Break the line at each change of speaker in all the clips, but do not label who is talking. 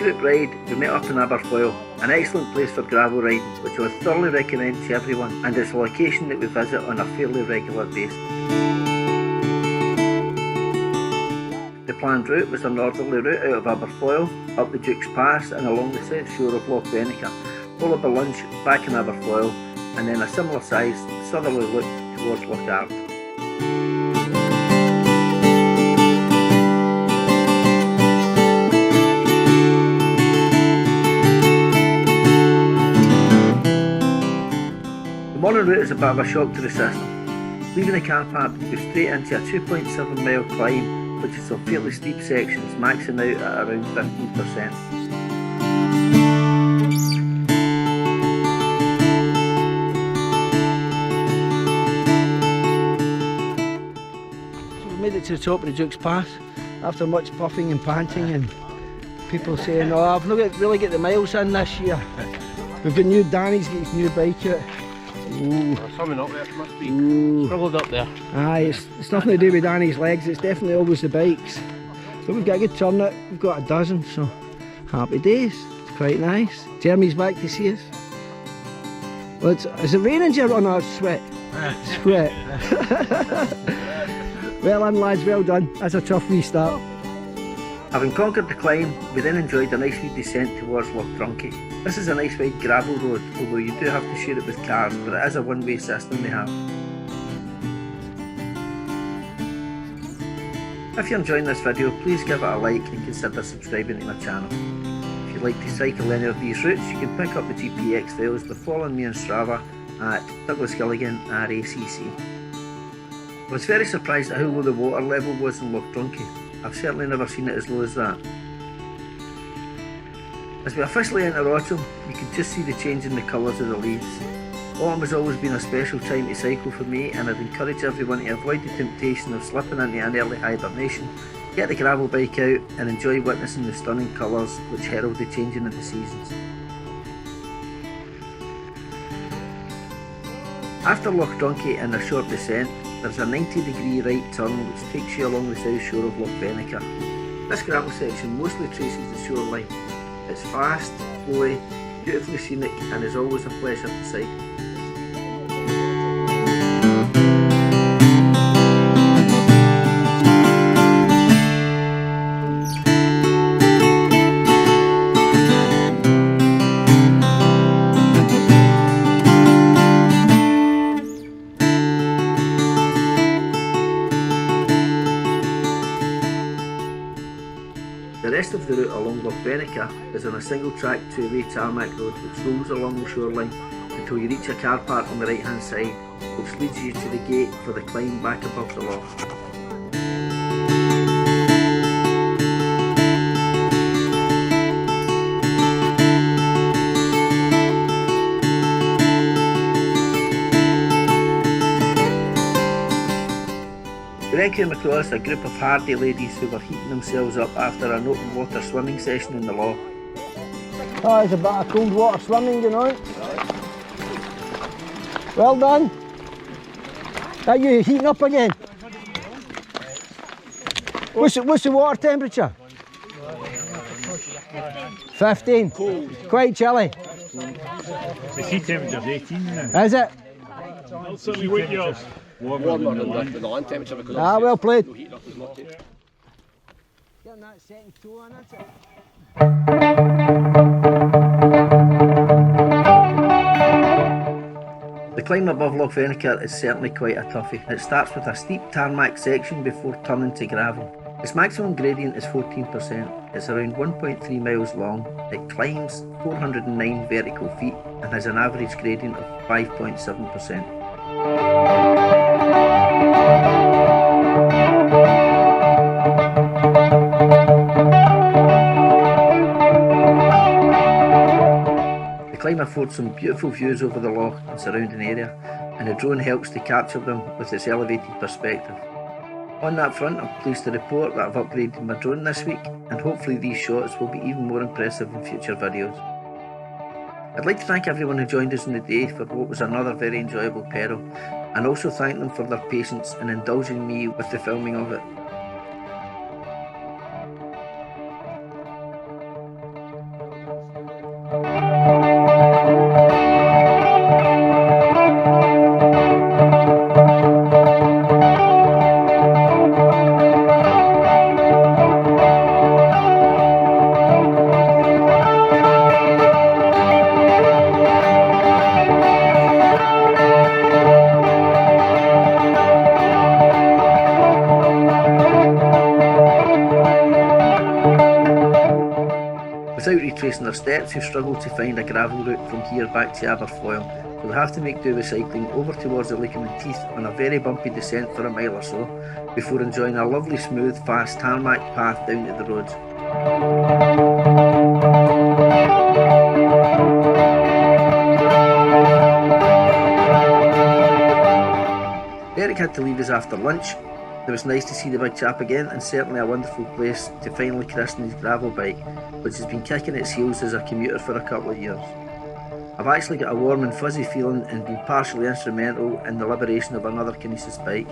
group ride, we met up in Gravelfoyle, an excellent place for gravel riding, which I would thoroughly recommend to everyone, and it's a location that we visit on a fairly regular basis. The planned route was a northerly route out of Gravelfoyle, up the Duke's Pass and along the south shore of Loch Venachar, followed by lunch back in Gravelfoyle, and then a similar sized southerly look towards Loch Drunkie. The morning route is a bit of a shock to the system. Leaving the car park, we go straight into a 2.7 mile climb, which is on fairly steep sections, maxing out at around 15%. So we made it to the top of the Duke's Pass after much puffing and panting and people saying, "Oh, I've not really got the miles in this year." We've got new Danny's got his new bike out. Ooh.
There's something up there, it must be struggled up there.
Aye, it's nothing to do with Danny's legs, it's definitely always the bikes. But we've got a good turnout, we've got a dozen, so happy days. It's quite nice. Jeremy's back to see us. Well, is it raining, Jeremy? Oh no, it's sweat. Sweat. Well done lads, well done. That's a tough wee start. Having conquered the climb, we then enjoyed a nice wee descent towards Loch Drunkie. This is a nice wide gravel road, although you do have to share it with cars, but it is a one-way system they have. If you're enjoying this video, please give it a like and consider subscribing to my channel. If you'd like to cycle any of these routes, you can pick up the GPX files by following me on Strava at Douglas Gilligan RACC. I was very surprised at how low the water level was in Loch Drunkie. I've certainly never seen it as low as that. As we officially enter autumn, you can just see the change in the colours of the leaves. Autumn has always been a special time to cycle for me, and I'd encourage everyone to avoid the temptation of slipping into an early hibernation, get the gravel bike out and enjoy witnessing the stunning colours which herald the changing of the seasons. After Loch Drunkie and a short descent, there's a 90-degree right turn which takes you along the south shore of Loch Venachar. This gravel section mostly traces the shoreline. It's fast, flowy, beautifully scenic and is always a pleasure to cycle. The rest of the route along Loch Venachar is on a single track two-way tarmac road which rolls along the shoreline until you reach a car park on the right hand side, which leads you to the gate for the climb back above the loch. We then came across a group of hardy ladies who were heating themselves up after an open water swimming session in the loch. Oh, it's a bit of cold water swimming, you know. Well done. Are you heating up again? What's the water temperature? 15. Cold. Quite chilly.
The sea temperature's 18 now.
Is it?
That's certainly what yours.
Warmer than the land temperature because
well played.
heating up as much.
Getting that second toe on, that's it. The climb above Loch Venachar is certainly quite a toughie. It starts with a steep tarmac section before turning to gravel. Its maximum gradient is 14%. It's around 1.3 miles long. It climbs 409 vertical feet and has an average gradient of 5.7%. The climb affords some beautiful views over the loch and surrounding area, and the drone helps to capture them with its elevated perspective. On that front, I'm pleased to report that I've upgraded my drone this week, and hopefully these shots will be even more impressive in future videos. I'd like to thank everyone who joined us on the day for what was another very enjoyable peril, and also thank them for their patience in indulging me with the filming of it. Without retracing their steps, we've struggled to find a gravel route from here back to Aberfoyle, so we'll have to make do with cycling over towards the Lake of Menteith on a very bumpy descent for a mile or so, before enjoying a lovely smooth, fast tarmac path down to the roads. Eric had to leave us after lunch. It was nice to see the big chap again, and certainly a wonderful place to finally christen his gravel bike, which has been kicking its heels as a commuter for a couple of years. I've actually got a warm and fuzzy feeling and been partially instrumental in the liberation of another Kinesis bike.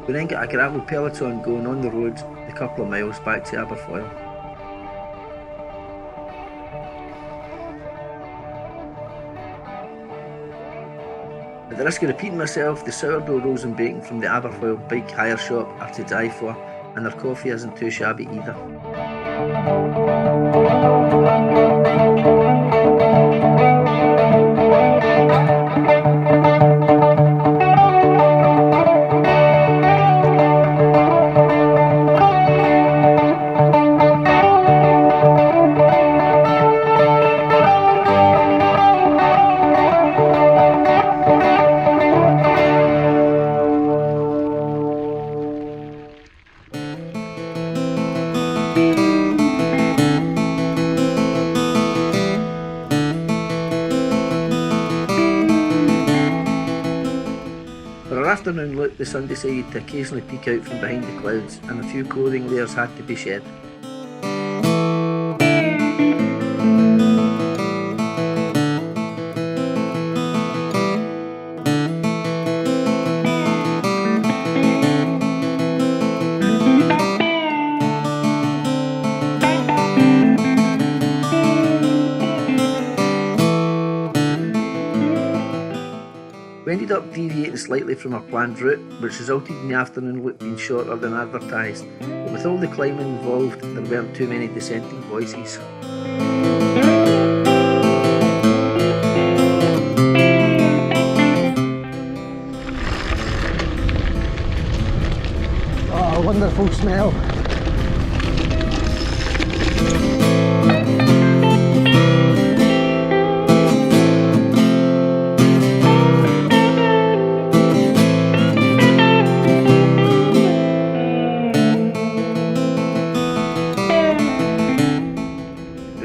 We then got a gravel peloton going on the road the couple of miles back to Aberfoyle. At the risk of repeating myself, the sourdough rolls and bacon from the Gravelfoyle bike hire shop are to die for, and their coffee isn't too shabby either. Afternoon look, the sun decided to occasionally peek out from behind the clouds, and a few clothing layers had to be shed. We ended up deviating slightly from our planned route, which resulted in the afternoon loop being shorter than advertised, but with all the climbing involved, there weren't too many dissenting voices. Oh, wonderful smell!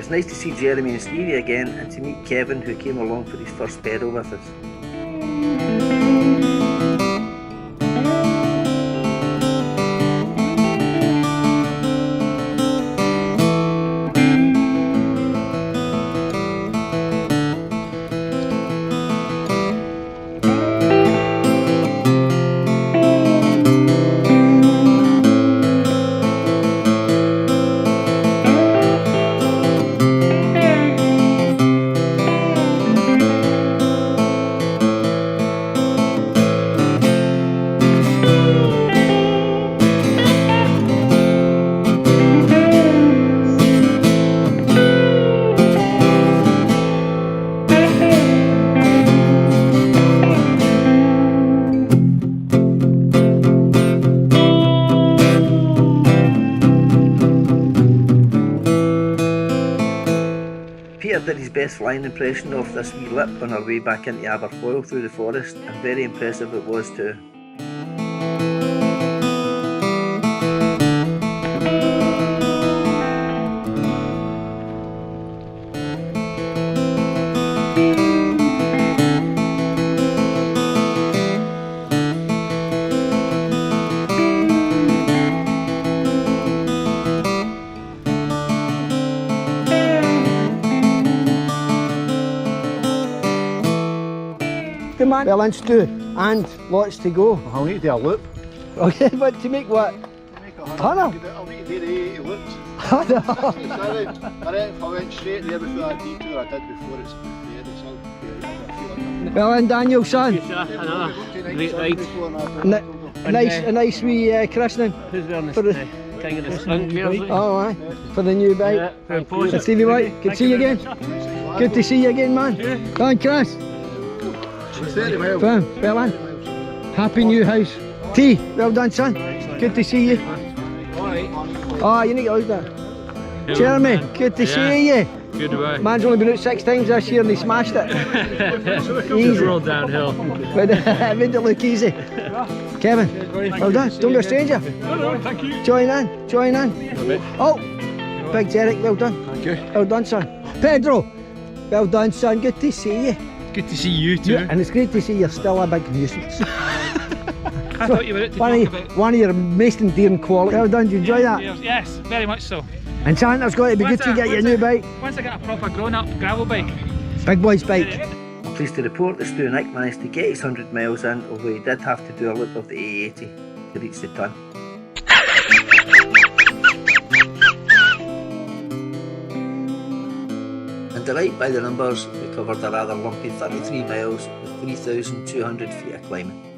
Nice to see Jeremy and Stevie again, and to meet Kevin, who came along for his first pedal with us. Did his best flying impression of this wee lip on our way back into Gravelfoyle through the forest, and very impressive it was too. Man. Well, inch two, and lots to go.
I'll need to do a loop.
Okay, but to make what?
To make 100.
I'll
need to do the 80 loops.
I
reckon if I went straight there before that detour I did before, it's there.
Well, and Daniel, son.
Great ride.
A nice wee christening.
Who's wearing the king of the skunk jersey?
Oh, aye. For the new bike.
Yeah,
Stevie White, good to see you again. Good to see you again, man. Go on, Chris.
30 miles.
Well done. Happy new house. T, well done, son. Good to see you.
Oh, you need to get out there. Jeremy, good to see you.
Good way.
Man's only been out 6 times this year and he smashed it.
Just rolled downhill.
But made it look easy. Kevin, well done. Don't be a stranger.
No, thank you.
Join in. Oh, Big Derek, well done.
Thank you.
Well done, son. Pedro, well done, son. Good to see you.
Good to see you too.
And it's great to see you're still a big nuisance.
I thought you were out to talk about...
One of your most endearing qualities. Well done, did you enjoy that?
Yes, very much so.
And Santa's got to be good to get your new bike.
Once I get a proper grown-up gravel bike.
Big boy's bike.
I'm pleased to report that Stu Nick managed to get his 100 miles in, although he did have to do a loop of the A80 to reach the ton. And to right by the numbers, we covered a rather lumpy 33 miles with 3,200 feet of climbing.